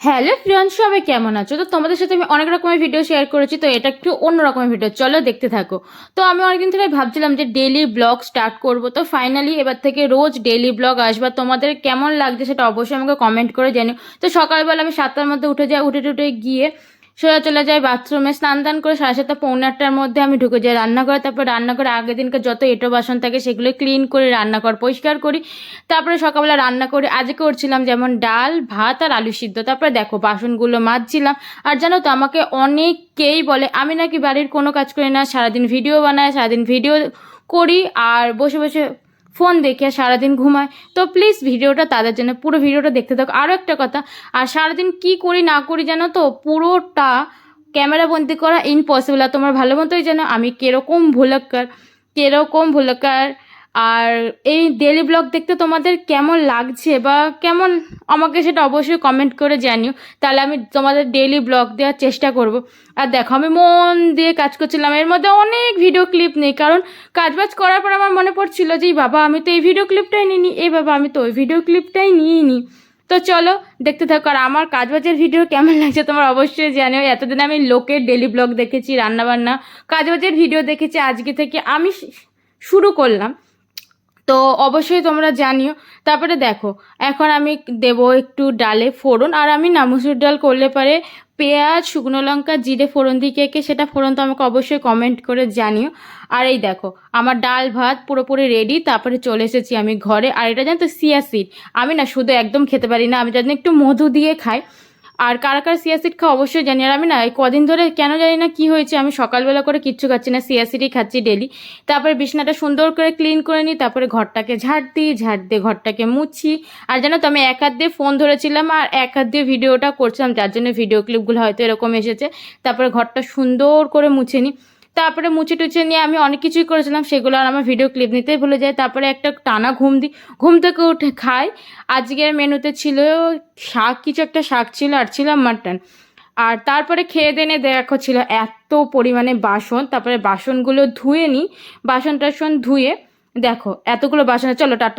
Hello friends, সবাই কেমন আছো? তো তোমাদের সাথে আমি অনেক রকমের ভিডিও শেয়ার করেছি, তো এটা একটু অন্য রকমের ভিডিও, চলো দেখতে থাকো। তো আমি অনেকদিন ধরে ভাবছিলাম যে ডেইলি ব্লগ স্টার্ট করব, তো ফাইনালি এবার থেকে রোজ ডেইলি ব্লগ আসবে। তোমাদের কেমন লাগছে সেটা অবশ্যই আমাকে কমেন্ট করে জানিও। তো সকালবেলা আমি 7টার মধ্যে উঠে যাই, উঠে টুটে গিয়ে সোজা চলে যাই বাথরুমে, স্নান টান করে 7:30 পৌনে 8টার মধ্যে আমি ঢুকে যাই রান্নাঘরে। তারপর রান্নাঘরে আগের দিনকে যত এঁটো বাসন থাকে সেগুলো ক্লিন করে রান্নাঘর পরিষ্কার করি। তারপরে সকালবেলা রান্না করে আজকে করছিলাম যেমন ডাল ভাত আর আলু সিদ্ধ। তারপরে দেখো বাসনগুলো মাজছিলাম। আর জানো তো আমাকে অনেকেই বলে আমি নাকি বাড়ির কোনো কাজ করি না, সারাদিন ভিডিও বানাই, সারাদিন ভিডিও করি আর বসে বসে ফোন দেখে সারাদিন ঘুমায়। তো প্লিজ ভিডিওটা তাদের জন্য, পুরো ভিডিওটা দেখতে থাকো। আরও একটা কথা, আর সারাদিন কি করি না করি জানো তো পুরোটা ক্যামেরা বন্দি করা ইম্পসিবল। আর তোমার ভালো মতোই জানো আমি কিরকম ভুলক্কার। আর এই ডেলি ব্লগ দেখতে তোমাদের কেমন লাগছে বা কেমন, আমাকে সেটা অবশ্যই কমেন্ট করে জানিও, তাহলে আমি তোমাদের ডেলি ব্লগ দেওয়ার চেষ্টা করব। আর দেখো আমি মন দিয়ে কাজ করছিলাম, এর মধ্যে অনেক ভিডিও ক্লিপ নেই, কারণ কাজবাজ করার পর আমার মনে পড়ছিল যে বাবা আমি তো এই ভিডিও ক্লিপটাই নিইনি, এই বাবা আমি তো ওই ভিডিও ক্লিপটাই নিইনি। তো চলো দেখতে থাকো। আর আমার কাজবাজের ভিডিও কেমন লাগছে তোমার অবশ্যই জানিও। এতদিন আমি লোকের ডেলি ব্লগ দেখেছি, রান্নাবান্না কাজবাজের ভিডিও দেখেছি, আজকে থেকে আমি শুরু করলাম। তো অবশ্যই তোমরা জানিও। তারপরে দেখো এখন আমি দেবো একটু ডালে ফোড়ন, আর আমি না মুসুর ডাল করলে পারে পেঁয়াজ শুকনো লঙ্কা জিরে ফোড়ন দিয়ে কে সেটা ফোড়ন তো আমাকে অবশ্যই কমেন্ট করে জানিও। আর এই দেখো আমার ডাল ভাত পুরোপুরি রেডি। তারপরে চলে এসেছি আমি ঘরে। আর এটা জানো তো চিয়া সিড, আমি না শুধু একদম খেতে পারি না, আমি জানি একটু মধু দিয়ে খাই। আর কারা কারা চিয়া সিড খাওয়া অবশ্যই জানি। আর আমি না এই কদিন ধরে কেন জানি না কি হয়েছে, আমি সকালবেলা করে কিচ্ছু খাচ্ছি না, চিয়া সিডই খাচ্ছি ডেলি। তারপরে বিছনাটা সুন্দর করে ক্লিন করে নিই, তারপরে ঘরটাকে ঝাড় দিই, ঝাড় দিয়ে ঘরটাকে মুছি। আর জানো তো আমি এক হাত দিয়ে ফোন ধরেছিলাম আর এক হাত দিয়ে ভিডিওটা করছিলাম, যার জন্য ভিডিও ক্লিপগুলো হয়তো এরকম এসেছে। তারপরে ঘরটা সুন্দর করে মুছে নিই। তারপরে মুছে টুছে নিয়ে আমি অনেক কিছুই করেছিলাম, সেগুলো আর আমার ভিডিও ক্লিপ নিতেই ভুলে যায়। তারপরে একটা টানা ঘুম দিই, ঘুম থেকে উঠে খাই। আজকের মেনুতে ছিল শাক, কিছু একটা শাক ছিল আর ছিল মাটন। আর তারপরে খেয়ে দেনে দেখো ছিল এত পরিমাণে বাসন, তারপরে বাসনগুলো ধুয়ে নিই, বাসন টাসন ধুয়ে দেখো এতগুলো বাসন। চলো টাটা।